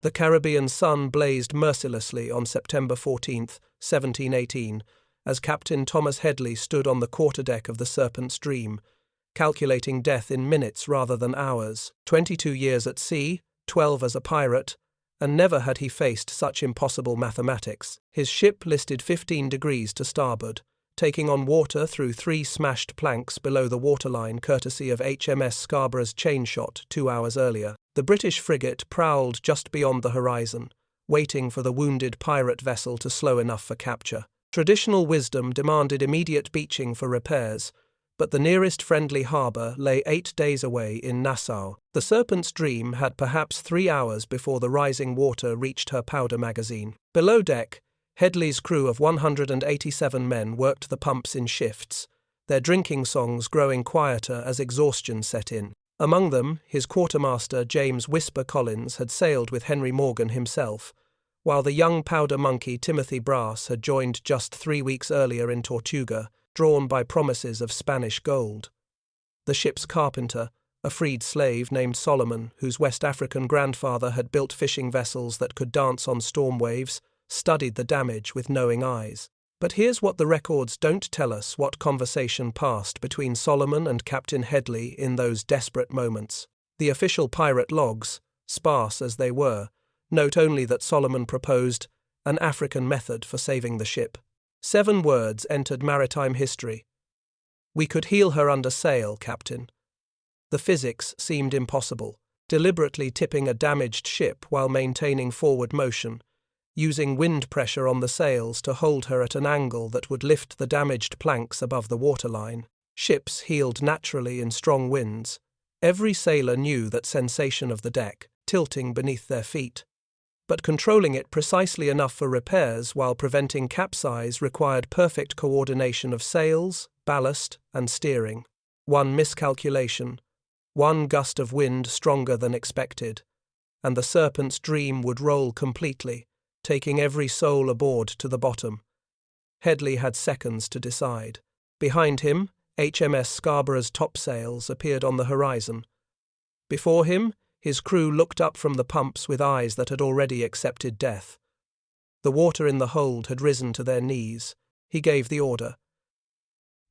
The Caribbean sun blazed mercilessly on September 14, 1718, as Captain Thomas Headley stood on the quarterdeck of the Serpent's Dream, calculating death in minutes rather than hours. 22 years at sea, 12 as a pirate, and never had he faced such impossible mathematics. His ship listed 15 degrees to starboard, taking on water through 3 smashed planks below the waterline courtesy of HMS Scarborough's chain shot 2 hours earlier. The British frigate prowled just beyond the horizon, waiting for the wounded pirate vessel to slow enough for capture. Traditional wisdom demanded immediate beaching for repairs, but the nearest friendly harbour lay 8 days away in Nassau. The Serpent's Dream had perhaps 3 hours before the rising water reached her powder magazine. Below deck, Headley's crew of 187 men worked the pumps in shifts, their drinking songs growing quieter as exhaustion set in. Among them, his quartermaster James Whisper Collins had sailed with Henry Morgan himself, while the young powder monkey Timothy Brass had joined just 3 weeks earlier in Tortuga, drawn by promises of Spanish gold. The ship's carpenter, a freed slave named Solomon, whose West African grandfather had built fishing vessels that could dance on storm waves, studied the damage with knowing eyes. But here's what the records don't tell us: what conversation passed between Solomon and Captain Headley in those desperate moments. The official pirate logs, sparse as they were, note only that Solomon proposed an African method for saving the ship. 7 words entered maritime history. "We could heal her under sail, Captain." The physics seemed impossible. Deliberately tipping a damaged ship while maintaining forward motion, using wind pressure on the sails to hold her at an angle that would lift the damaged planks above the waterline. Ships healed naturally in strong winds. Every sailor knew that sensation of the deck, tilting beneath their feet. But controlling it precisely enough for repairs while preventing capsize required perfect coordination of sails, ballast, and steering. One miscalculation, one gust of wind stronger than expected, and the Serpent's Dream would roll completely, taking every soul aboard to the bottom. Headley had seconds to decide. Behind him, HMS Scarborough's topsails appeared on the horizon. Before him, his crew looked up from the pumps with eyes that had already accepted death. The water in the hold had risen to their knees. He gave the order.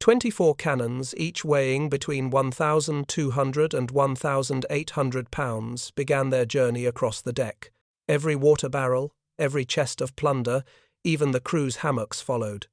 24 cannons, each weighing between 1,200 and 1,800 pounds, began their journey across the deck. Every water barrel, every chest of plunder, even the crew's hammocks followed.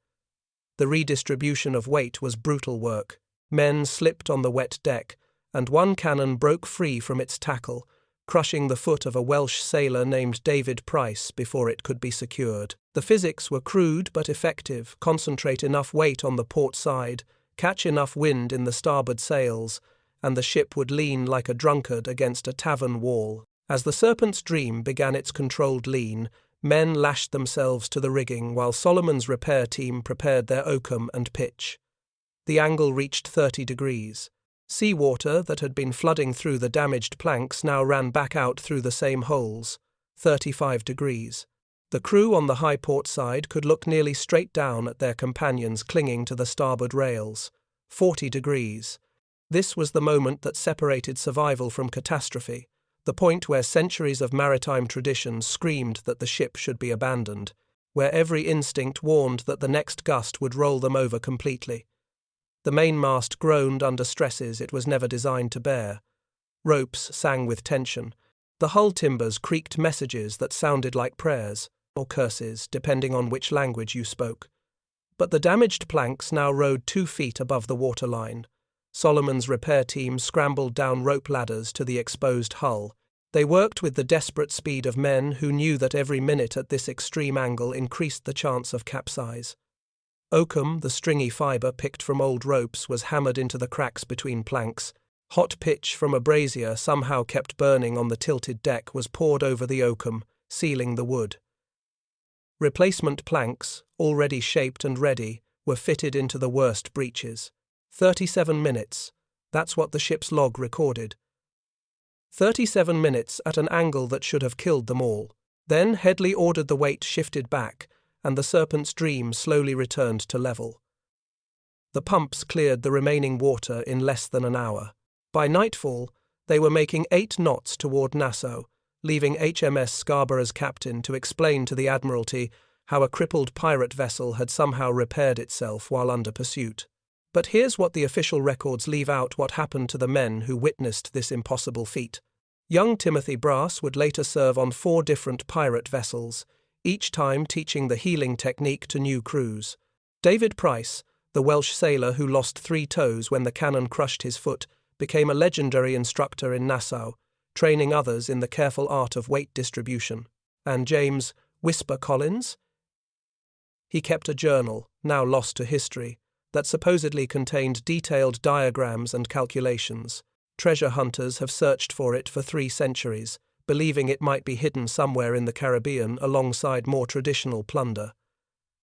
The redistribution of weight was brutal work. Men slipped on the wet deck, and one cannon broke free from its tackle, crushing the foot of a Welsh sailor named David Price before it could be secured. The physics were crude but effective: concentrate enough weight on the port side, catch enough wind in the starboard sails, and the ship would lean like a drunkard against a tavern wall. As the Serpent's Dream began its controlled lean, men lashed themselves to the rigging while Solomon's repair team prepared their oakum and pitch. The angle reached 30 degrees. Seawater that had been flooding through the damaged planks now ran back out through the same holes, 35 degrees. The crew on the high port side could look nearly straight down at their companions clinging to the starboard rails, 40 degrees. This was the moment that separated survival from catastrophe, the point where centuries of maritime tradition screamed that the ship should be abandoned, where every instinct warned that the next gust would roll them over completely. The mainmast groaned under stresses it was never designed to bear. Ropes sang with tension. The hull timbers creaked messages that sounded like prayers, or curses, depending on which language you spoke. But the damaged planks now rode 2 feet above the waterline. Solomon's repair team scrambled down rope ladders to the exposed hull. They worked with the desperate speed of men who knew that every minute at this extreme angle increased the chance of capsize. Oakum, the stringy fibre picked from old ropes, was hammered into the cracks between planks. Hot pitch from a brazier somehow kept burning on the tilted deck was poured over the oakum, sealing the wood. Replacement planks, already shaped and ready, were fitted into the worst breaches. 37 minutes, that's what the ship's log recorded. 37 minutes at an angle that should have killed them all. Then Headley ordered the weight shifted back, and the Serpent's Dream slowly returned to level. The pumps cleared the remaining water in less than an hour. By nightfall, they were making 8 knots toward Nassau, leaving HMS Scarborough's captain to explain to the Admiralty how a crippled pirate vessel had somehow repaired itself while under pursuit. But here's what the official records leave out: what happened to the men who witnessed this impossible feat. Young Timothy Brass would later serve on 4 different pirate vessels, each time teaching the healing technique to new crews. David Price, the Welsh sailor who lost 3 toes when the cannon crushed his foot, became a legendary instructor in Nassau, training others in the careful art of weight distribution. And James "Whisper" Collins? He kept a journal, now lost to history, that supposedly contained detailed diagrams and calculations. Treasure hunters have searched for it for 3 centuries, believing it might be hidden somewhere in the Caribbean alongside more traditional plunder.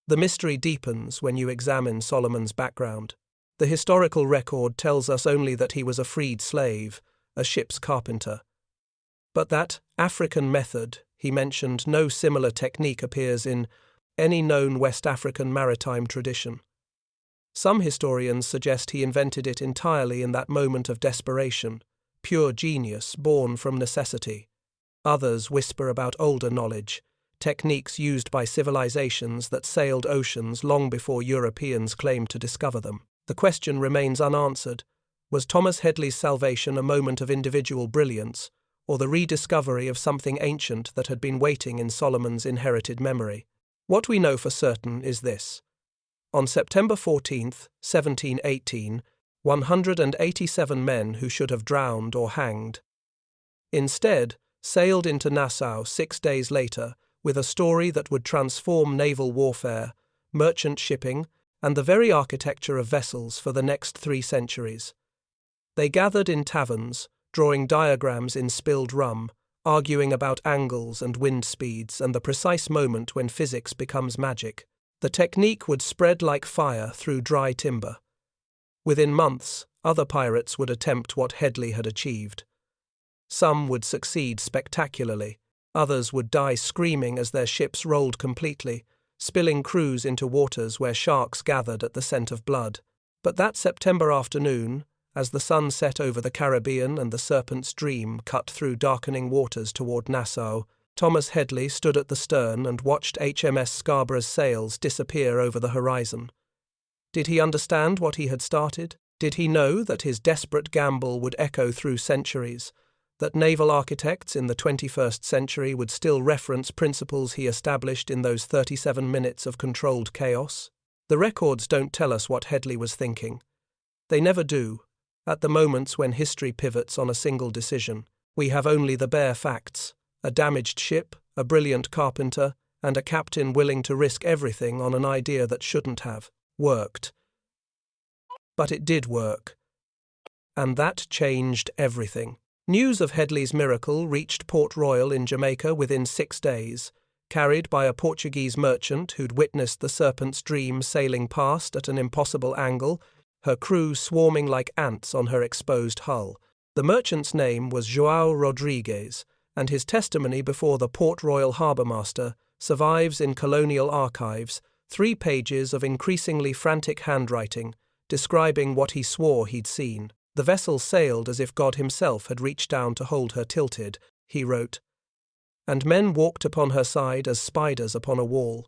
The mystery deepens when you examine Solomon's background. The historical record tells us only that he was a freed slave, a ship's carpenter. But that African method he mentioned, no similar technique appears in any known West African maritime tradition. Some historians suggest he invented it entirely in that moment of desperation, pure genius born from necessity. Others whisper about older knowledge, techniques used by civilizations that sailed oceans long before Europeans claimed to discover them. The question remains unanswered: was Thomas Headley's salvation a moment of individual brilliance, or the rediscovery of something ancient that had been waiting in Solomon's inherited memory? What we know for certain is this. On September 14, 1718, 187 men who should have drowned or hanged, instead, sailed into Nassau 6 days later with a story that would transform naval warfare, merchant shipping, and the very architecture of vessels for the next 3 centuries. They gathered in taverns, drawing diagrams in spilled rum, arguing about angles and wind speeds and the precise moment when physics becomes magic. The technique would spread like fire through dry timber. Within months, other pirates would attempt what Headley had achieved. Some would succeed spectacularly, others would die screaming as their ships rolled completely, spilling crews into waters where sharks gathered at the scent of blood. But that September afternoon, as the sun set over the Caribbean and the Serpent's Dream cut through darkening waters toward Nassau, Thomas Headley stood at the stern and watched HMS Scarborough's sails disappear over the horizon. Did he understand what he had started? Did he know that his desperate gamble would echo through centuries, that naval architects in the 21st century would still reference principles he established in those 37 minutes of controlled chaos? The records don't tell us what Headley was thinking. They never do. At the moments when history pivots on a single decision, we have only the bare facts: a damaged ship, a brilliant carpenter, and a captain willing to risk everything on an idea that shouldn't have worked. But it did work. And that changed everything. News of Headley's miracle reached Port Royal in Jamaica within 6 days, carried by a Portuguese merchant who'd witnessed the Serpent's Dream sailing past at an impossible angle, her crew swarming like ants on her exposed hull. The merchant's name was João Rodrigues, and his testimony before the Port Royal harbourmaster survives in colonial archives, 3 pages of increasingly frantic handwriting, describing what he swore he'd seen. The vessel sailed as if God himself had reached down to hold her tilted, he wrote, and men walked upon her side as spiders upon a wall.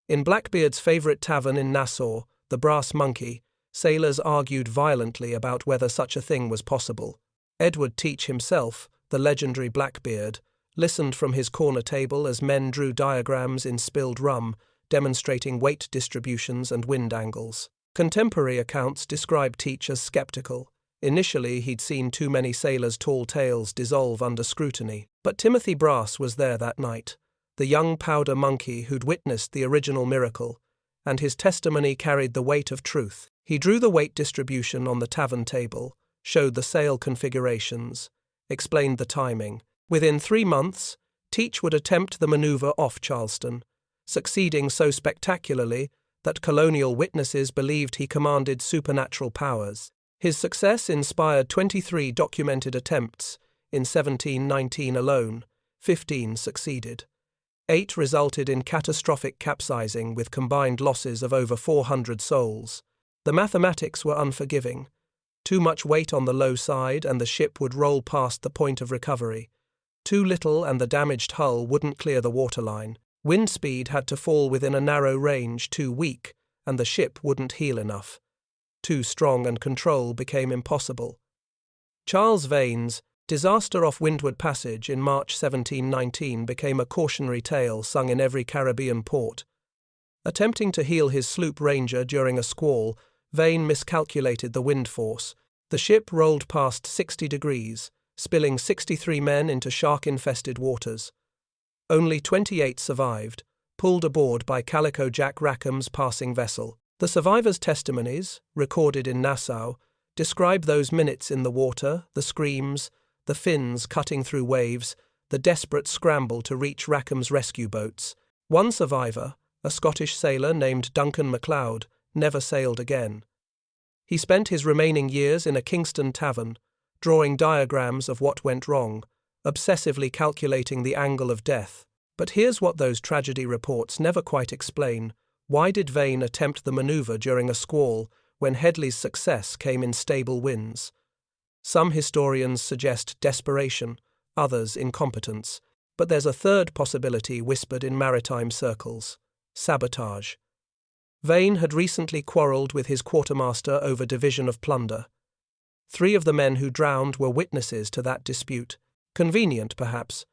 In Blackbeard's favourite tavern in Nassau, the Brass Monkey, sailors argued violently about whether such a thing was possible. Edward Teach himself, the legendary Blackbeard, listened from his corner table as men drew diagrams in spilled rum, demonstrating weight distributions and wind angles. Contemporary accounts describe Teach as sceptical. Initially, he'd seen too many sailors' tall tales dissolve under scrutiny. But Timothy Brass was there that night, the young powder monkey who'd witnessed the original miracle, and his testimony carried the weight of truth. He drew the weight distribution on the tavern table, showed the sail configurations, explained the timing. Within 3 months, Teach would attempt the manoeuvre off Charleston, succeeding so spectacularly that colonial witnesses believed he commanded supernatural powers. His success inspired 23 documented attempts. In 1719 alone, 15 succeeded. 8 resulted in catastrophic capsizing with combined losses of over 400 souls. The mathematics were unforgiving. Too much weight on the low side and the ship would roll past the point of recovery. Too little and the damaged hull wouldn't clear the waterline. Wind speed had to fall within a narrow range. Too weak, and the ship wouldn't heal enough. Too strong and control became impossible. Charles Vane's disaster off Windward Passage in March 1719 became a cautionary tale sung in every Caribbean port. Attempting to heal his sloop Ranger during a squall, Vane miscalculated the wind force. The ship rolled past 60 degrees, spilling 63 men into shark-infested waters. Only 28 survived, pulled aboard by Calico Jack Rackham's passing vessel. The survivors' testimonies, recorded in Nassau, describe those minutes in the water, the screams, the fins cutting through waves, the desperate scramble to reach Rackham's rescue boats. One survivor, a Scottish sailor named Duncan MacLeod, never sailed again. He spent his remaining years in a Kingston tavern, drawing diagrams of what went wrong, obsessively calculating the angle of death. But here's what those tragedy reports never quite explain. Why did Vane attempt the maneuver during a squall when Headley's success came in stable winds? Some historians suggest desperation, others incompetence. But there's a third possibility whispered in maritime circles: sabotage. Vane had recently quarrelled with his quartermaster over division of plunder. 3 of the men who drowned were witnesses to that dispute. Convenient, perhaps,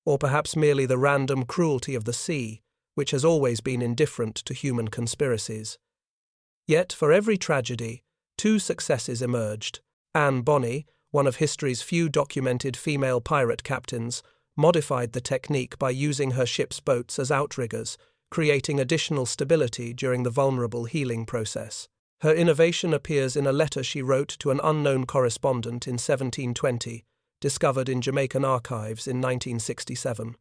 or perhaps merely the random cruelty of the sea, which has always been indifferent to human conspiracies. Yet, for every tragedy, 2 successes emerged. Anne Bonny, one of history's few documented female pirate captains, modified the technique by using her ship's boats as outriggers, creating additional stability during the vulnerable healing process. Her innovation appears in a letter she wrote to an unknown correspondent in 1720, discovered in Jamaican archives in 1967.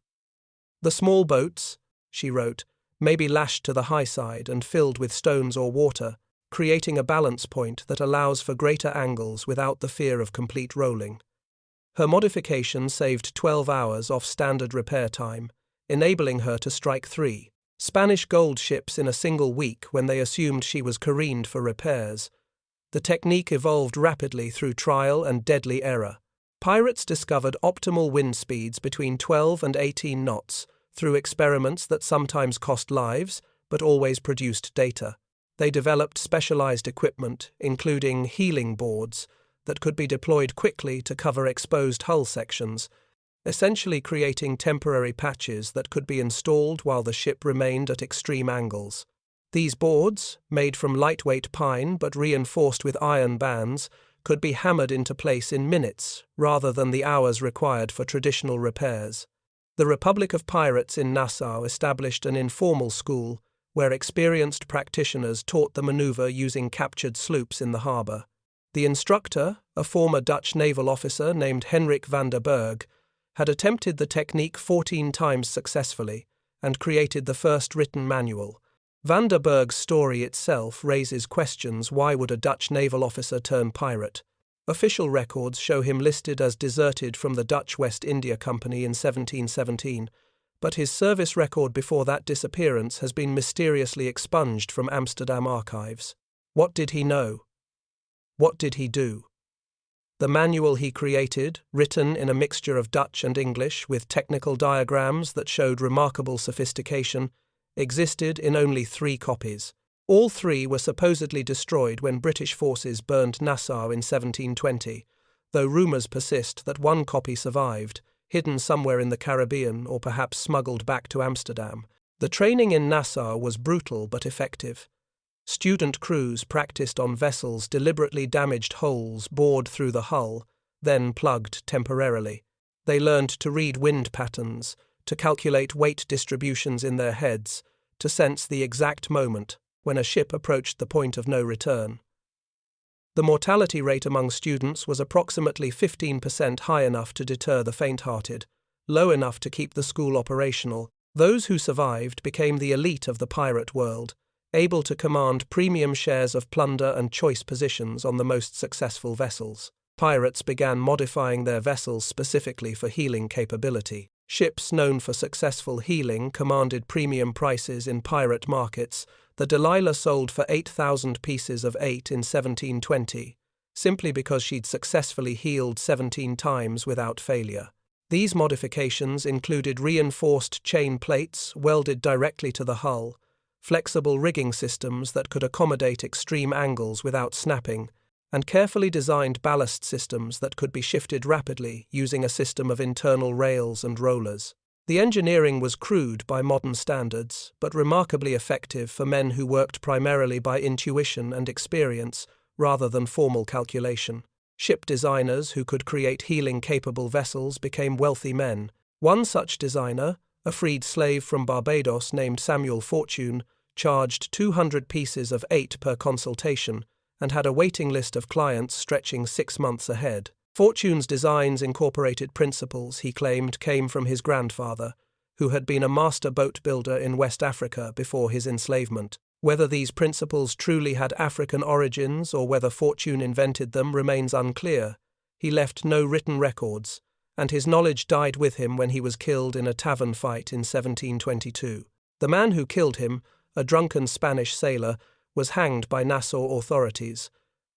"The small boats," she wrote, "may be lashed to the high side and filled with stones or water, creating a balance point that allows for greater angles without the fear of complete rolling." Her modification saved 12 hours off standard repair time, enabling her to strike 3 Spanish gold ships in a single week when they assumed she was careened for repairs. The technique evolved rapidly through trial and deadly error. Pirates discovered optimal wind speeds between 12 and 18 knots through experiments that sometimes cost lives but always produced data. They developed specialized equipment, including healing boards, that could be deployed quickly to cover exposed hull sections, essentially creating temporary patches that could be installed while the ship remained at extreme angles. These boards, made from lightweight pine but reinforced with iron bands, could be hammered into place in minutes rather than the hours required for traditional repairs. The Republic of Pirates in Nassau established an informal school where experienced practitioners taught the maneuver using captured sloops in the harbour. The instructor, a former Dutch naval officer named Henrik van der Berg, had attempted the technique 14 times successfully and created the first written manual. Van der Berg's story itself raises questions: why would a Dutch naval officer turn pirate? Official records show him listed as deserted from the Dutch West India Company in 1717, but his service record before that disappearance has been mysteriously expunged from Amsterdam archives. What did he know? What did he do? The manual he created, written in a mixture of Dutch and English with technical diagrams that showed remarkable sophistication, existed in only 3 copies. All 3 were supposedly destroyed when British forces burned Nassau in 1720, though rumours persist that 1 copy survived, hidden somewhere in the Caribbean or perhaps smuggled back to Amsterdam. The training in Nassau was brutal but effective. Student crews practiced on vessels deliberately damaged holes bored through the hull, then plugged temporarily. They learned to read wind patterns, to calculate weight distributions in their heads, to sense the exact moment when a ship approached the point of no return. The mortality rate among students was approximately 15% high enough to deter the faint-hearted, low enough to keep the school operational. Those who survived became the elite of the pirate world, able to command premium shares of plunder and choice positions on the most successful vessels. Pirates began modifying their vessels specifically for healing capability. Ships known for successful healing commanded premium prices in pirate markets. The Delilah sold for 8,000 pieces of 8 in 1720, simply because she'd successfully healed 17 times without failure. These modifications included reinforced chain plates welded directly to the hull, flexible rigging systems that could accommodate extreme angles without snapping, and carefully designed ballast systems that could be shifted rapidly using a system of internal rails and rollers. The engineering was crude by modern standards, but remarkably effective for men who worked primarily by intuition and experience rather than formal calculation. Ship designers who could create healing-capable vessels became wealthy men. One such designer, a freed slave from Barbados named Samuel Fortune, charged 200 pieces of 8 per consultation and had a waiting list of clients stretching 6 months ahead. Fortune's designs incorporated principles he claimed came from his grandfather, who had been a master boat builder in West Africa before his enslavement. Whether these principles truly had African origins or whether Fortune invented them remains unclear. He left no written records, and his knowledge died with him when he was killed in a tavern fight in 1722. The man who killed him, a drunken Spanish sailor, was hanged by Nassau authorities,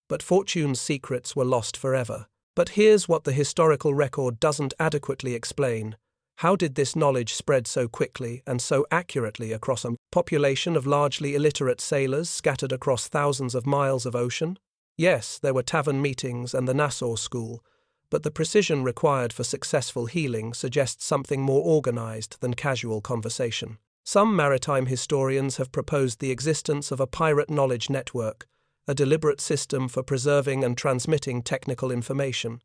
but Fortune's secrets were lost forever. But here's what the historical record doesn't adequately explain. How did this knowledge spread so quickly and so accurately across a population of largely illiterate sailors scattered across thousands of miles of ocean? Yes, there were tavern meetings and the Nassau School, but the precision required for successful healing suggests something more organized than casual conversation. Some maritime historians have proposed the existence of a pirate knowledge network, a deliberate system for preserving and transmitting technical information.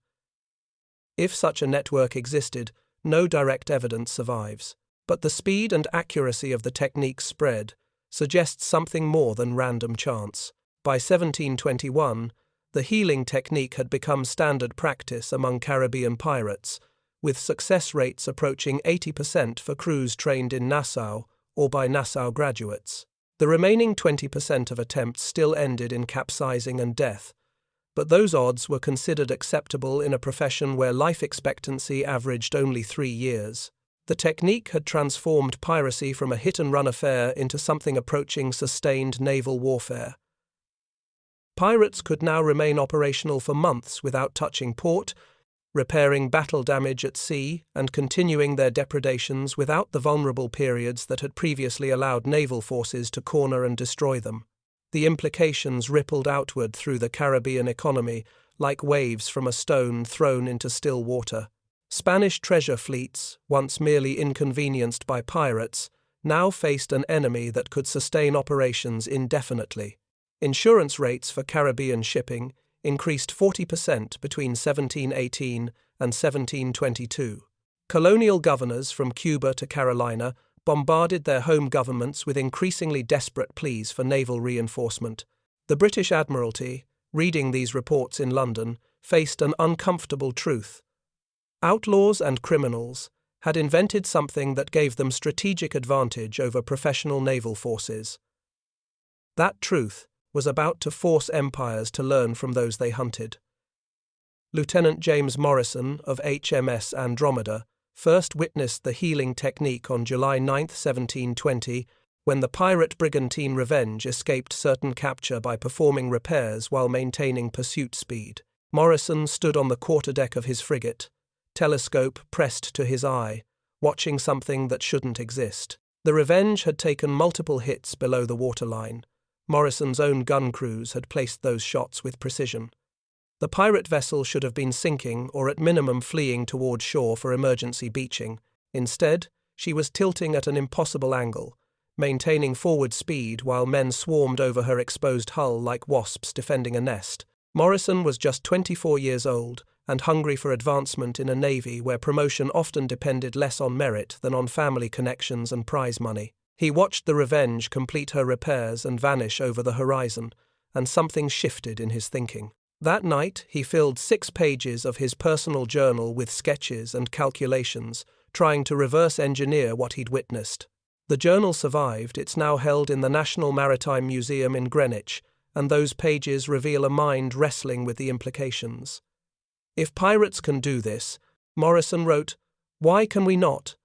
If such a network existed, no direct evidence survives, but the speed and accuracy of the technique's spread suggests something more than random chance. By 1721, the healing technique had become standard practice among Caribbean pirates, with success rates approaching 80% for crews trained in Nassau or by Nassau graduates. The remaining 20% of attempts still ended in capsizing and death, but those odds were considered acceptable in a profession where life expectancy averaged only 3 years. The technique had transformed piracy from a hit-and-run affair into something approaching sustained naval warfare. Pirates could now remain operational for months without touching port, repairing battle damage at sea, and continuing their depredations without the vulnerable periods that had previously allowed naval forces to corner and destroy them. The implications rippled outward through the Caribbean economy like waves from a stone thrown into still water. Spanish treasure fleets, once merely inconvenienced by pirates, now faced an enemy that could sustain operations indefinitely. Insurance rates for Caribbean shipping increased 40% between 1718 and 1722. Colonial governors from Cuba to Carolina bombarded their home governments with increasingly desperate pleas for naval reinforcement. The British Admiralty, reading these reports in London, faced an uncomfortable truth. Outlaws and criminals had invented something that gave them strategic advantage over professional naval forces. That truth was about to force empires to learn from those they hunted. Lieutenant James Morrison of HMS Andromeda first witnessed the healing technique on July 9, 1720, when the pirate brigantine Revenge escaped certain capture by performing repairs while maintaining pursuit speed. Morrison stood on the quarterdeck of his frigate, telescope pressed to his eye, watching something that shouldn't exist. The Revenge had taken multiple hits below the waterline. Morrison's own gun crews had placed those shots with precision. The pirate vessel should have been sinking or at minimum fleeing toward shore for emergency beaching. Instead, she was tilting at an impossible angle, maintaining forward speed while men swarmed over her exposed hull like wasps defending a nest. Morrison was just 24 years old and hungry for advancement in a navy where promotion often depended less on merit than on family connections and prize money. He watched the Revenge complete her repairs and vanish over the horizon, and something shifted in his thinking. That night, he filled 6 pages of his personal journal with sketches and calculations, trying to reverse engineer what he'd witnessed. The journal survived. It's now held in the National Maritime Museum in Greenwich, and those pages reveal a mind wrestling with the implications. If pirates can do this, Morrison wrote, why can we not?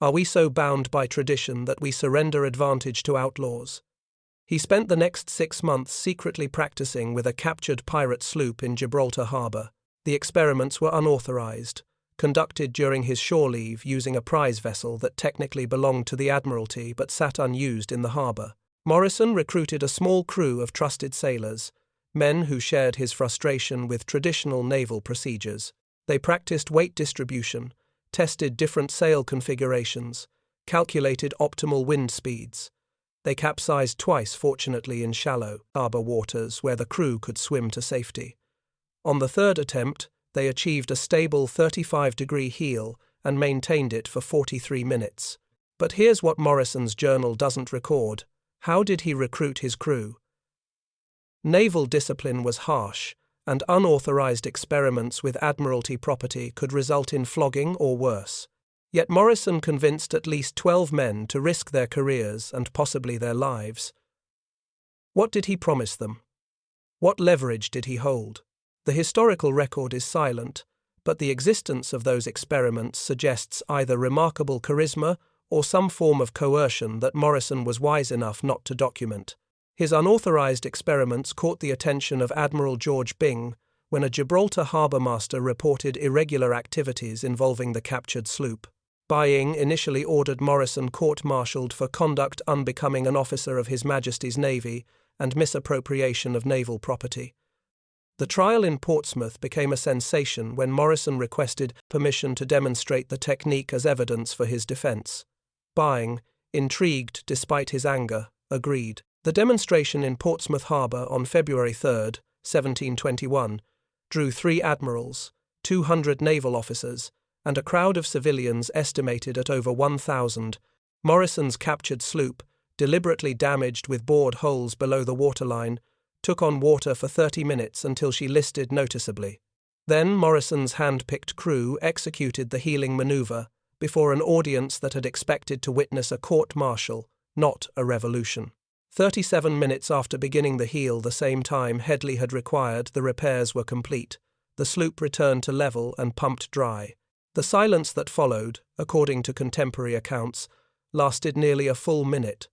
Are we so bound by tradition that we surrender advantage to outlaws? He spent the next 6 months secretly practicing with a captured pirate sloop in Gibraltar Harbour. The experiments were unauthorized. conducted during his shore leave using a prize vessel that technically belonged to the Admiralty but sat unused in the harbour. Morrison recruited a small crew of trusted sailors, men who shared his frustration with traditional naval procedures. They practiced weight distribution, tested different sail configurations, calculated optimal wind speeds. They capsized twice, fortunately, in shallow harbour waters where the crew could swim to safety. On the third attempt, they achieved a stable 35-degree heel and maintained it for 43 minutes. But here's what Morrison's journal doesn't record. How did he recruit his crew? Naval discipline was harsh, and unauthorized experiments with Admiralty property could result in flogging or worse. Yet Morrison convinced at least 12 men to risk their careers and possibly their lives. What did he promise them? What leverage did he hold? The historical record is silent, but the existence of those experiments suggests either remarkable charisma or some form of coercion that Morrison was wise enough not to document. His unauthorized experiments caught the attention of Admiral George Byng when a Gibraltar harbourmaster reported irregular activities involving the captured sloop. Byng initially ordered Morrison court-martialed for conduct unbecoming an officer of His Majesty's Navy and misappropriation of naval property. The trial in Portsmouth became a sensation when Morrison requested permission to demonstrate the technique as evidence for his defence. Byng, intrigued despite his anger, agreed. The demonstration in Portsmouth Harbour on February 3, 1721, drew 3 admirals, 200 naval officers, and a crowd of civilians estimated at over 1,000. Morrison's captured sloop, deliberately damaged with bored holes below the waterline, took on water for 30 minutes until she listed noticeably. Then Morrison's hand-picked crew executed the heeling manoeuvre before an audience that had expected to witness a court-martial, not a revolution. 37 minutes after beginning the heel, the same time Headley had required, the repairs were complete. The sloop returned to level and pumped dry. The silence that followed, according to contemporary accounts, lasted nearly a full minute.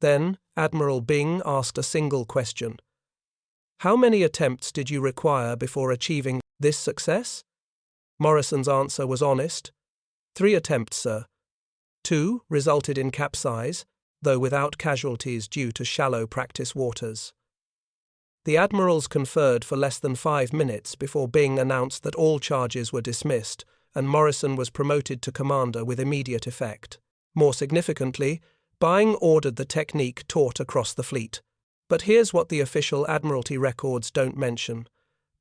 Then Admiral Byng asked a single question. "How many attempts did you require before achieving this success?" Morrison's answer was honest. 3 attempts, sir. 2 resulted in capsize, though without casualties due to shallow practice waters. The admirals conferred for less than 5 minutes before Byng announced that all charges were dismissed and Morrison was promoted to commander with immediate effect. More significantly, Byng ordered the technique taught across the fleet. But here's what the official Admiralty records don't mention.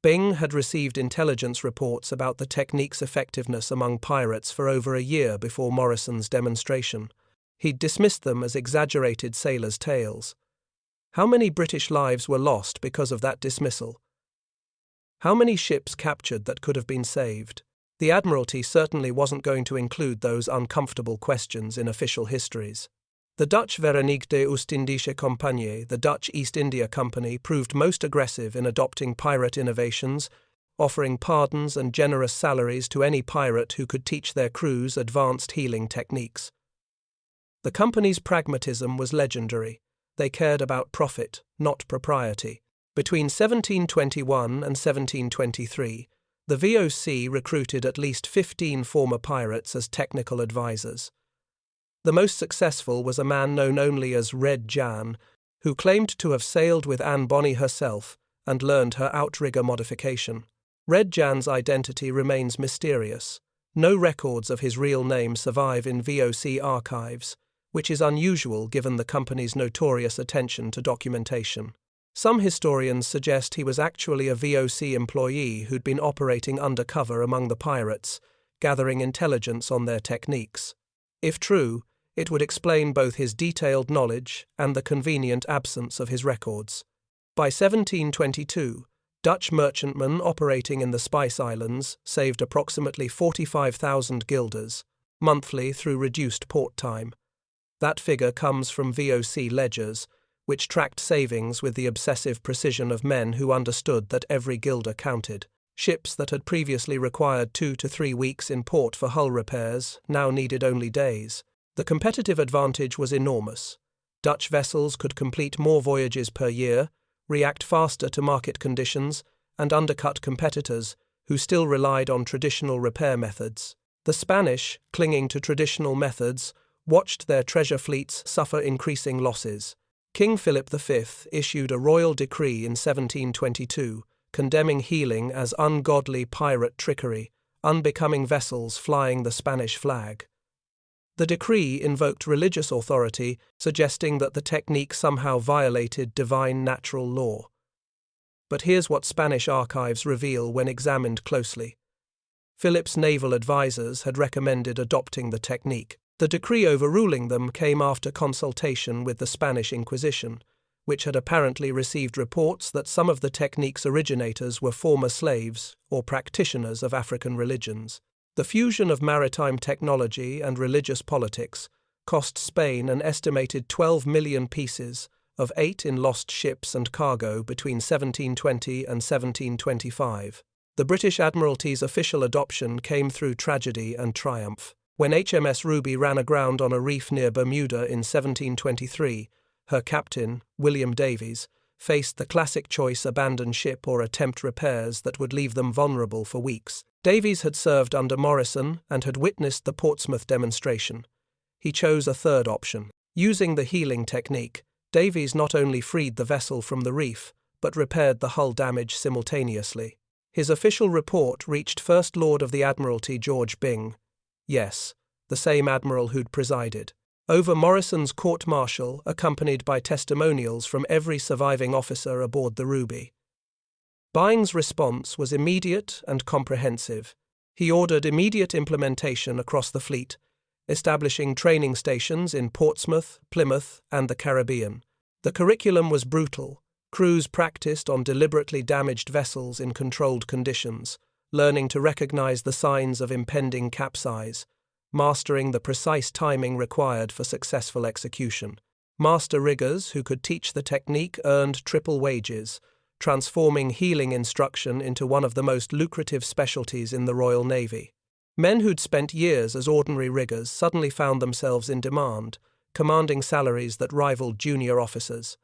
Byng had received intelligence reports about the technique's effectiveness among pirates for over a year before Morrison's demonstration. He'd dismissed them as exaggerated sailors' tales. How many British lives were lost because of that dismissal? How many ships captured that could have been saved? The Admiralty certainly wasn't going to include those uncomfortable questions in official histories. The Dutch Veronique de Oostindische Compagnie, the Dutch East India Company, proved most aggressive in adopting pirate innovations, offering pardons and generous salaries to any pirate who could teach their crews advanced healing techniques. The company's pragmatism was legendary. They cared about profit, not propriety. Between 1721 and 1723, the VOC recruited at least 15 former pirates as technical advisors. The most successful was a man known only as Red Jan, who claimed to have sailed with Anne Bonny herself and learned her outrigger modification. Red Jan's identity remains mysterious. No records of his real name survive in VOC archives, which is unusual given the company's notorious attention to documentation. Some historians suggest he was actually a VOC employee who'd been operating undercover among the pirates, gathering intelligence on their techniques. If true, it would explain both his detailed knowledge and the convenient absence of his records. By 1722, Dutch merchantmen operating in the Spice Islands saved approximately 45,000 guilders monthly through reduced port time. That figure comes from VOC ledgers, which tracked savings with the obsessive precision of men who understood that every guilder counted. Ships that had previously required 2 to 3 weeks in port for hull repairs now needed only days. The competitive advantage was enormous. Dutch vessels could complete more voyages per year, react faster to market conditions, and undercut competitors who still relied on traditional repair methods. The Spanish, clinging to traditional methods, watched their treasure fleets suffer increasing losses. King Philip V issued a royal decree in 1722, condemning healing as ungodly pirate trickery, unbecoming vessels flying the Spanish flag. The decree invoked religious authority, suggesting that the technique somehow violated divine natural law. But here's what Spanish archives reveal when examined closely. Philip's naval advisors had recommended adopting the technique. The decree overruling them came after consultation with the Spanish Inquisition, which had apparently received reports that some of the technique's originators were former slaves or practitioners of African religions. The fusion of maritime technology and religious politics cost Spain an estimated 12 million pieces of 8 in lost ships and cargo between 1720 and 1725. The British Admiralty's official adoption came through tragedy and triumph. When HMS Ruby ran aground on a reef near Bermuda in 1723, her captain, William Davies, faced the classic choice: abandon ship or attempt repairs that would leave them vulnerable for weeks. Davies had served under Morrison and had witnessed the Portsmouth demonstration. He chose a third option. Using the healing technique, Davies not only freed the vessel from the reef, but repaired the hull damage simultaneously. His official report reached First Lord of the Admiralty George Byng. Yes, the same admiral who'd presided over Morrison's court-martial, accompanied by testimonials from every surviving officer aboard the Ruby. Byng's response was immediate and comprehensive. He ordered immediate implementation across the fleet, establishing training stations in Portsmouth, Plymouth, and the Caribbean. The curriculum was brutal. Crews practiced on deliberately damaged vessels in controlled conditions, learning to recognize the signs of impending capsize, mastering the precise timing required for successful execution. Master riggers who could teach the technique earned triple wages, transforming healing instruction into one of the most lucrative specialties in the Royal Navy. Men who'd spent years as ordinary riggers suddenly found themselves in demand, commanding salaries that rivaled junior officers.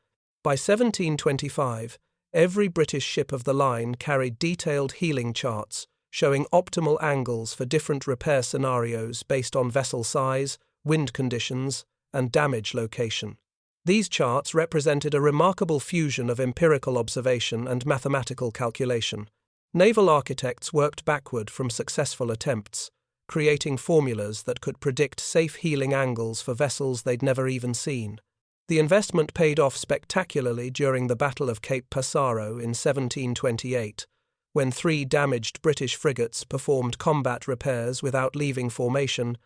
By 1725, every British ship of the line carried detailed healing charts, showing optimal angles for different repair scenarios based on vessel size, wind conditions, and damage location. These charts represented a remarkable fusion of empirical observation and mathematical calculation. Naval architects worked backward from successful attempts, creating formulas that could predict safe healing angles for vessels they'd never even seen. The investment paid off spectacularly during the Battle of Cape Passaro in 1728, when 3 damaged British frigates performed combat repairs without leaving formation,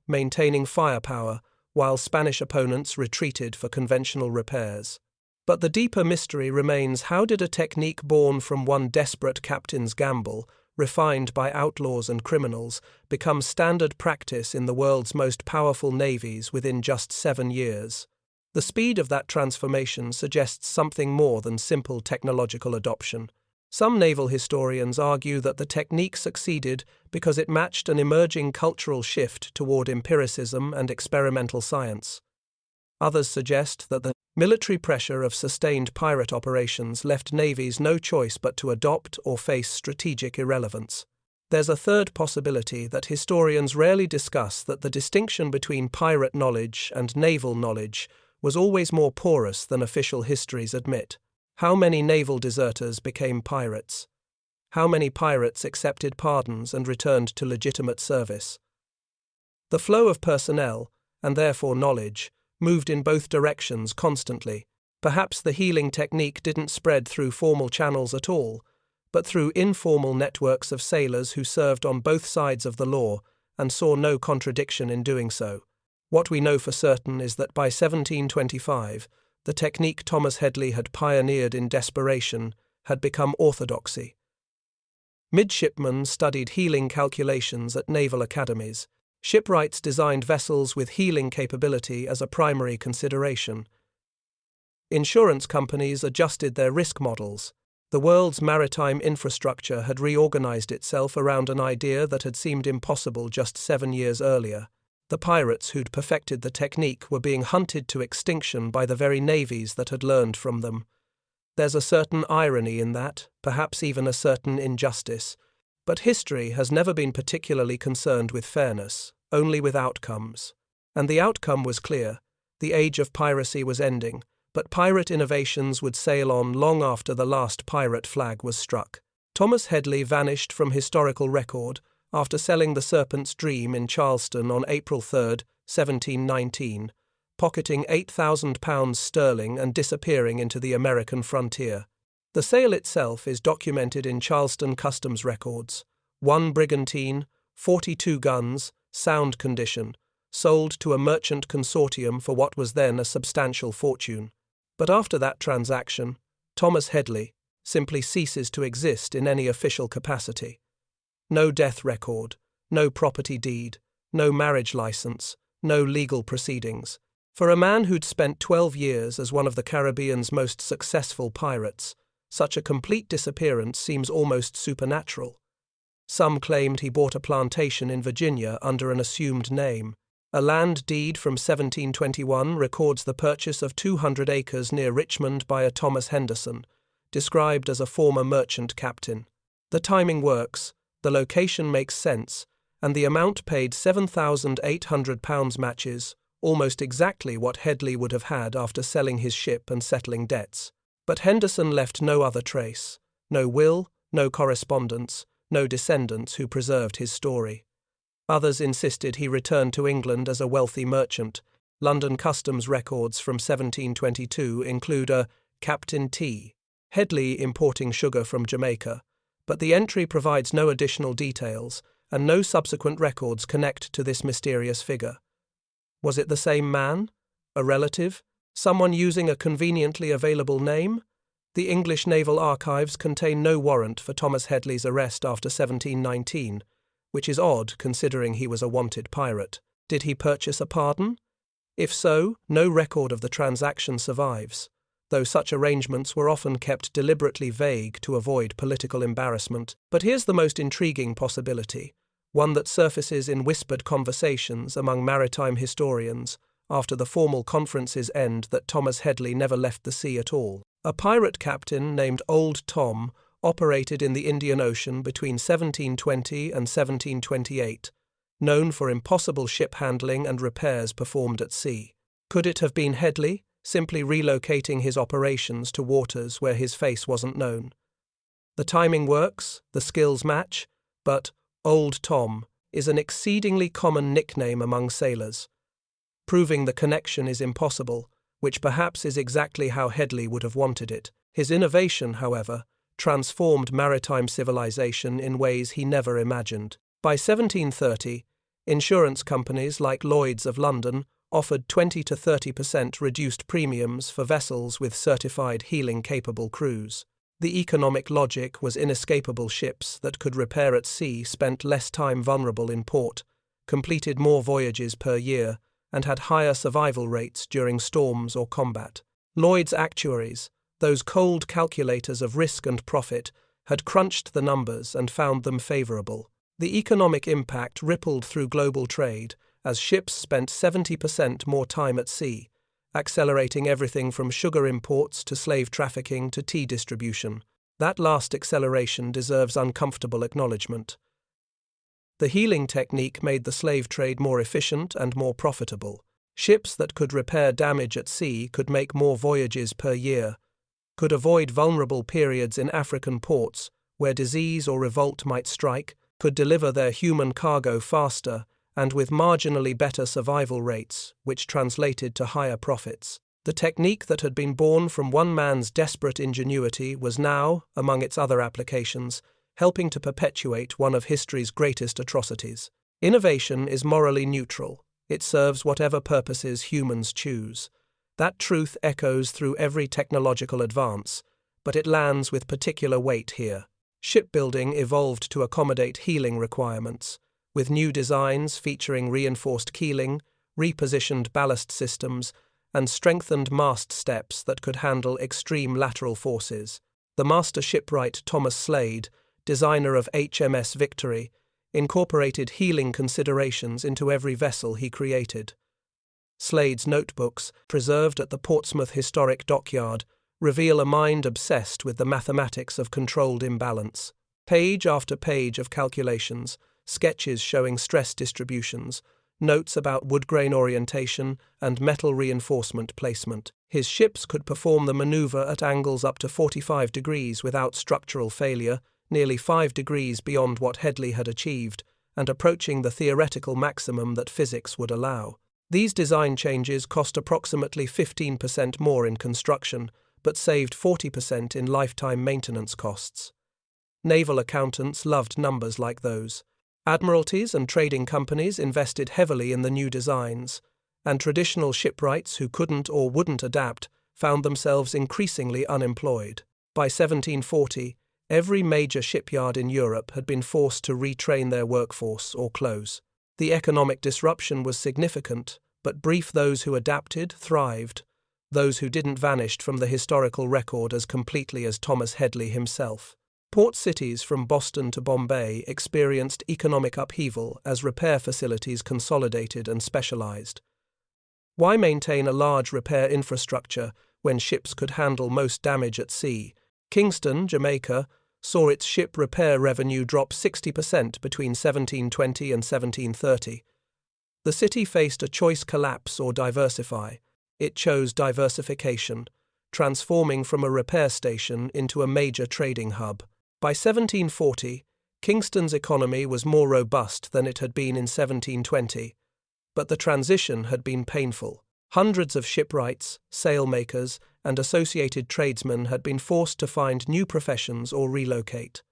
maintaining firepower, while Spanish opponents retreated for conventional repairs. But the deeper mystery remains: how did a technique born from one desperate captain's gamble, refined by outlaws and criminals, become standard practice in the world's most powerful navies within just 7 years? The speed of that transformation suggests something more than simple technological adoption. Some naval historians argue that the technique succeeded because it matched an emerging cultural shift toward empiricism and experimental science. Others suggest that the military pressure of sustained pirate operations left navies no choice but to adopt or face strategic irrelevance. There's a third possibility that historians rarely discuss: that the distinction between pirate knowledge and naval knowledge was always more porous than official histories admit. How many naval deserters became pirates? How many pirates accepted pardons and returned to legitimate service? The flow of personnel, and therefore knowledge, moved in both directions constantly. Perhaps the healing technique didn't spread through formal channels at all, but through informal networks of sailors who served on both sides of the law and saw no contradiction in doing so. What we know for certain is that by 1725, the technique Thomas Headley had pioneered in desperation had become orthodoxy. Midshipmen studied healing calculations at naval academies. Shipwrights designed vessels with healing capability as a primary consideration. Insurance companies adjusted their risk models. The world's maritime infrastructure had reorganized itself around an idea that had seemed impossible just 7 years earlier. The pirates who'd perfected the technique were being hunted to extinction by the very navies that had learned from them. There's a certain irony in that, perhaps even a certain injustice, But history has never been particularly concerned with fairness, only with outcomes. And the outcome was clear. The age of piracy was ending, but pirate innovations would sail on long after the last pirate flag was struck. Thomas Headley vanished from historical record after selling the Serpent's Dream in Charleston on April 3, 1719, pocketing £8,000 sterling and disappearing into the American frontier. The sale itself is documented in Charleston customs records. 1 brigantine, 42 guns, sound condition, sold to a merchant consortium for what was then a substantial fortune. But after that transaction, Thomas Headley simply ceases to exist in any official capacity. No death record, no property deed, no marriage license, no legal proceedings. For a man who'd spent 12 years as one of the Caribbean's most successful pirates, such a complete disappearance seems almost supernatural. Some claimed he bought a plantation in Virginia under an assumed name. A land deed from 1721 records the purchase of 200 acres near Richmond by a Thomas Henderson, described as a former merchant captain. The timing works, the location makes sense, and the amount paid £7,800 matches almost exactly what Headley would have had after selling his ship and settling debts. But Henderson left no other trace, no will, no correspondence, no descendants who preserved his story. Others insisted he returned to England as a wealthy merchant. London customs records from 1722 include a Captain T. Headley importing sugar from Jamaica, but the entry provides no additional details, and no subsequent records connect to this mysterious figure. Was it the same man? A relative? Someone using a conveniently available name? The English Naval Archives contain no warrant for Thomas Headley's arrest after 1719, which is odd considering he was a wanted pirate. Did he purchase a pardon? If so, no record of the transaction survives, though such arrangements were often kept deliberately vague to avoid political embarrassment. But here's the most intriguing possibility, one that surfaces in whispered conversations among maritime historians after the formal conferences end that Thomas Headley never left the sea at all. A pirate captain named Old Tom operated in the Indian Ocean between 1720 and 1728, known for impossible ship handling and repairs performed at sea. Could it have been Headley, simply relocating his operations to waters where his face wasn't known? The timing works, the skills match, but Old Tom is an exceedingly common nickname among sailors. Proving the connection is impossible, which perhaps is exactly how Headley would have wanted it. His innovation, however, transformed maritime civilization in ways he never imagined. By 1730, insurance companies like Lloyd's of London offered 20 to 30% reduced premiums for vessels with certified healing-capable crews. The economic logic was inescapable. Ships that could repair at sea spent less time vulnerable in port, completed more voyages per year, and had higher survival rates during storms or combat. Lloyd's actuaries, those cold calculators of risk and profit, had crunched the numbers and found them favorable. The economic impact rippled through global trade as ships spent 70% more time at sea, accelerating everything from sugar imports to slave trafficking to tea distribution. That last acceleration deserves uncomfortable acknowledgement. The healing technique made the slave trade more efficient and more profitable. Ships that could repair damage at sea could make more voyages per year, could avoid vulnerable periods in African ports where disease or revolt might strike, could deliver their human cargo faster and with marginally better survival rates, which translated to higher profits. The technique that had been born from one man's desperate ingenuity was now, among its other applications, helping to perpetuate one of history's greatest atrocities. Innovation is morally neutral. It serves whatever purposes humans choose. That truth echoes through every technological advance, but it lands with particular weight here. Shipbuilding evolved to accommodate healing requirements, with new designs featuring reinforced keeling, repositioned ballast systems, and strengthened mast steps that could handle extreme lateral forces. The master shipwright Thomas Slade, designer of HMS Victory, incorporated healing considerations into every vessel he created. Slade's notebooks, preserved at the Portsmouth Historic Dockyard, reveal a mind obsessed with the mathematics of controlled imbalance. Page after page of calculations, sketches showing stress distributions, notes about wood grain orientation and metal reinforcement placement. His ships could perform the maneuver at angles up to 45 degrees without structural failure, nearly 5 degrees beyond what Hedley had achieved, and approaching the theoretical maximum that physics would allow. These design changes cost approximately 15% more in construction, but saved 40% in lifetime maintenance costs. Naval accountants loved numbers like those. Admiralties and trading companies invested heavily in the new designs, and traditional shipwrights who couldn't or wouldn't adapt found themselves increasingly unemployed. By 1740, every major shipyard in Europe had been forced to retrain their workforce or close. The economic disruption was significant, but brief. Those who adapted thrived. Those who didn't vanished from the historical record as completely as Thomas Hedley himself. Port cities from Boston to Bombay experienced economic upheaval as repair facilities consolidated and specialized. Why maintain a large repair infrastructure when ships could handle most damage at sea? Kingston, Jamaica, saw its ship repair revenue drop 60% between 1720 and 1730. The city faced a choice: collapse or diversify. It chose diversification, transforming from a repair station into a major trading hub. By 1740, Kingston's economy was more robust than it had been in 1720, but the transition had been painful. Hundreds of shipwrights, sailmakers, and associated tradesmen had been forced to find new professions or relocate.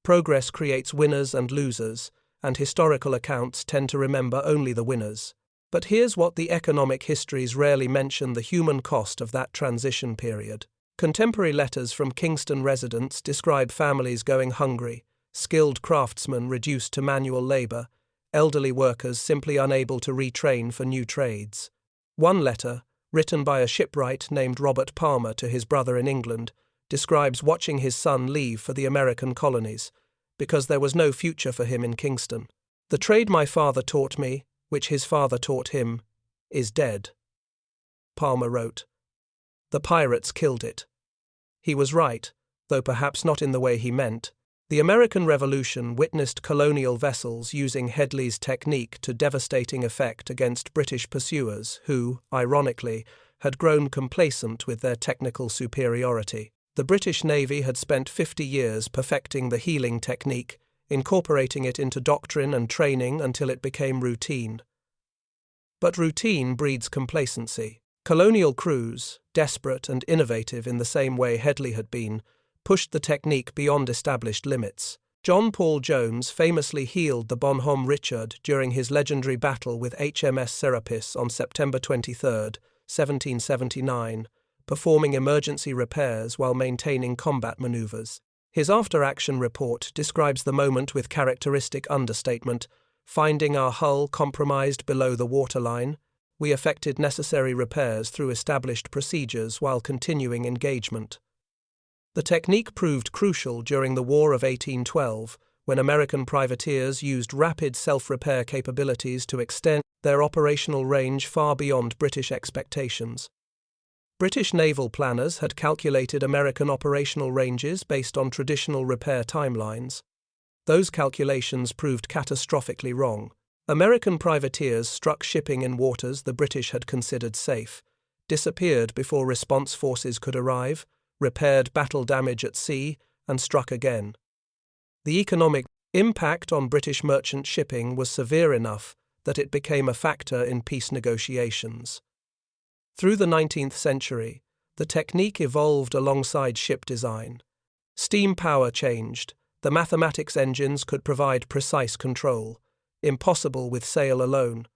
Progress creates winners and losers, and historical accounts tend to remember only the winners. But here's what the economic histories rarely mention: the human cost of that transition period. Contemporary letters from Kingston residents describe families going hungry, skilled craftsmen reduced to manual labor, elderly workers simply unable to retrain for new trades. One letter, written by a shipwright named Robert Palmer to his brother in England, describes watching his son leave for the American colonies, because there was no future for him in Kingston. "The trade my father taught me, which his father taught him, is dead," Palmer wrote. "The pirates killed it." He was right, though perhaps not in the way he meant. The American Revolution witnessed colonial vessels using Hedley's technique to devastating effect against British pursuers who, ironically, had grown complacent with their technical superiority. The British Navy had spent 50 years perfecting the healing technique, incorporating it into doctrine and training until it became routine. But routine breeds complacency. Colonial crews, desperate and innovative in the same way Hedley had been, pushed the technique beyond established limits. John Paul Jones famously healed the Bonhomme Richard during his legendary battle with HMS Serapis on September 23, 1779, performing emergency repairs while maintaining combat maneuvers. His after-action report describes the moment with characteristic understatement: "Finding our hull compromised below the waterline, we effected necessary repairs through established procedures while continuing engagement." The technique proved crucial during the War of 1812, when American privateers used rapid self-repair capabilities to extend their operational range far beyond British expectations. British naval planners had calculated American operational ranges based on traditional repair timelines. Those calculations proved catastrophically wrong. American privateers struck shipping in waters the British had considered safe, disappeared before response forces could arrive, repaired battle damage at sea, and struck again. The economic impact on British merchant shipping was severe enough that it became a factor in peace negotiations. Through the 19th century, the technique evolved alongside ship design. Steam power changed. The mathematics engines could provide precise control, impossible with sail alone.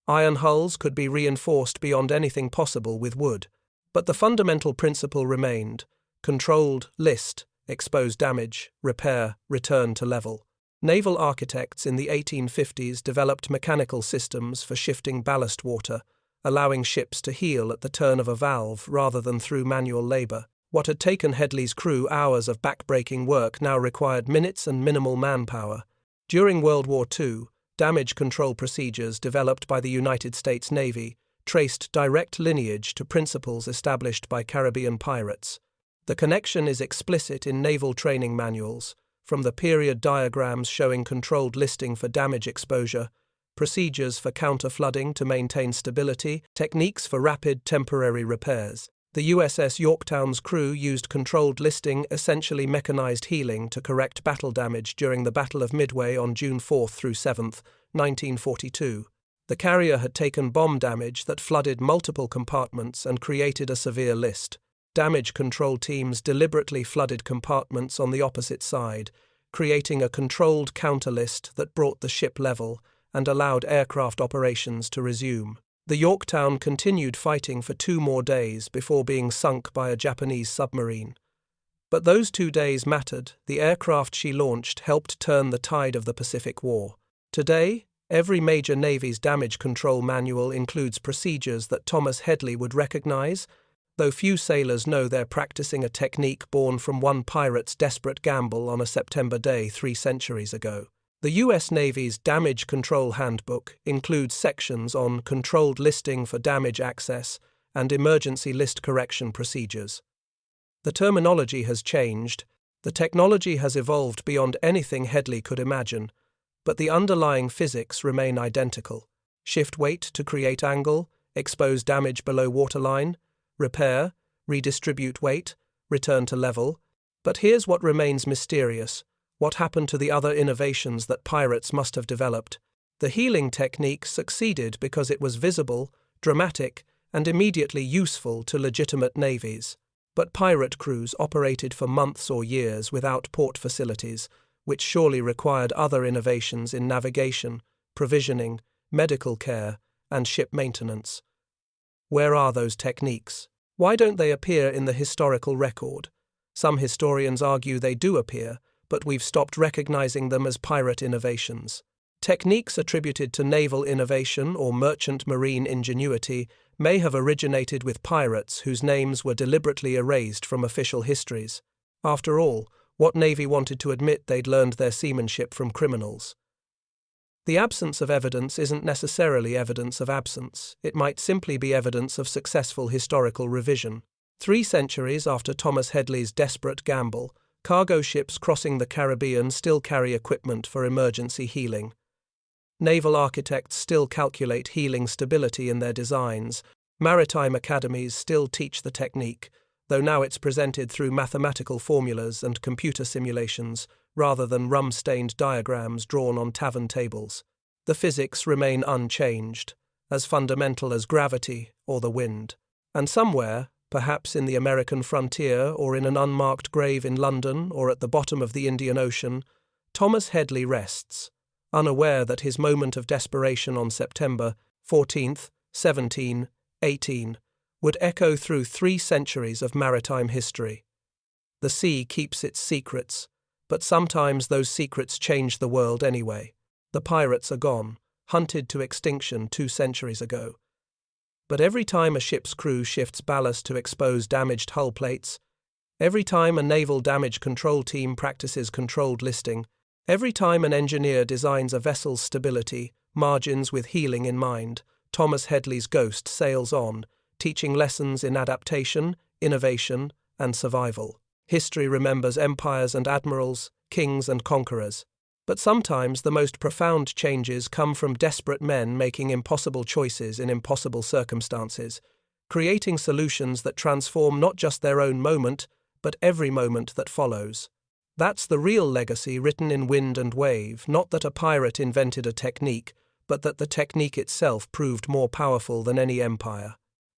Iron hulls could be reinforced beyond anything possible with wood. But the fundamental principle remained: controlled, list, expose damage, repair, return to level. Naval architects in the 1850s developed mechanical systems for shifting ballast water, allowing ships to heal at the turn of a valve rather than through manual labor. What had taken Hedley's crew hours of back-breaking work now required minutes and minimal manpower. During World War II, damage control procedures developed by the United States Navy traced direct lineage to principles established by Caribbean pirates. The connection is explicit in naval training manuals, from the period diagrams showing controlled listing for damage exposure, procedures for counter-flooding to maintain stability, techniques for rapid temporary repairs. The USS Yorktown's crew used controlled listing, essentially mechanized healing, to correct battle damage during the Battle of Midway on June 4 through 7, 1942. The carrier had taken bomb damage that flooded multiple compartments and created a severe list. Damage control teams deliberately flooded compartments on the opposite side, creating a controlled counter-list that brought the ship level and allowed aircraft operations to resume. The Yorktown continued fighting for 2 more days before being sunk by a Japanese submarine. But those 2 days mattered. The aircraft she launched helped turn the tide of the Pacific War. Today, every major Navy's damage control manual includes procedures that Thomas Headley would recognize, though few sailors know they're practicing a technique born from one pirate's desperate gamble on a September day 3 centuries ago. The U.S. Navy's Damage Control Handbook includes sections on controlled listing for damage access and emergency list correction procedures. The terminology has changed, the technology has evolved beyond anything Headley could imagine, but the underlying physics remain identical. Shift weight to create angle, expose damage below waterline, repair, redistribute weight, return to level. But here's what remains mysterious. What happened to the other innovations that pirates must have developed? The healing technique succeeded because it was visible, dramatic, and immediately useful to legitimate navies. But pirate crews operated for months or years without port facilities, which surely required other innovations in navigation, provisioning, medical care, and ship maintenance. Where are those techniques? Why don't they appear in the historical record? Some historians argue they do appear, but we've stopped recognizing them as pirate innovations. Techniques attributed to naval innovation or merchant marine ingenuity may have originated with pirates whose names were deliberately erased from official histories. After all, what navy wanted to admit they'd learned their seamanship from criminals? The absence of evidence isn't necessarily evidence of absence. It might simply be evidence of successful historical revision. 3 centuries after Thomas Headley's desperate gamble, cargo ships crossing the Caribbean still carry equipment for emergency healing. Naval architects still calculate healing stability in their designs. Maritime academies still teach the technique, though now it's presented through mathematical formulas and computer simulations, rather than rum-stained diagrams drawn on tavern tables. The physics remain unchanged, as fundamental as gravity or the wind. And somewhere, perhaps in the American frontier or in an unmarked grave in London or at the bottom of the Indian Ocean, Thomas Headley rests, unaware that his moment of desperation on September 14th, 1718, would echo through 3 centuries of maritime history. The sea keeps its secrets, but sometimes those secrets change the world anyway. The pirates are gone, hunted to extinction 2 centuries ago. But every time a ship's crew shifts ballast to expose damaged hull plates, every time a naval damage control team practices controlled listing, every time an engineer designs a vessel's stability, margins with healing in mind, Thomas Headley's ghost sails on, teaching lessons in adaptation, innovation, and survival. History remembers empires and admirals, kings and conquerors. But sometimes the most profound changes come from desperate men making impossible choices in impossible circumstances, creating solutions that transform not just their own moment, but every moment that follows. That's the real legacy written in Wind and Wave, not that a pirate invented a technique, but that the technique itself proved more powerful than any empire,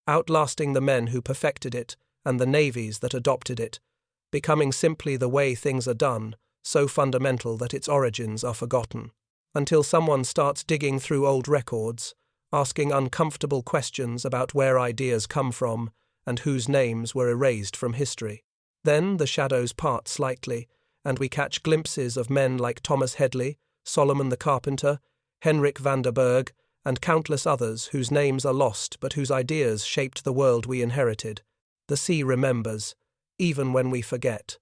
outlasting the men who perfected it and the navies that adopted it, becoming simply the way things are done, so fundamental that its origins are forgotten, until someone starts digging through old records, asking uncomfortable questions about where ideas come from and whose names were erased from history. Then the shadows part slightly, and we catch glimpses of men like Thomas Headley, Solomon the Carpenter, Henrik van der Berg, and countless others whose names are lost but whose ideas shaped the world we inherited. The sea remembers, even when we forget.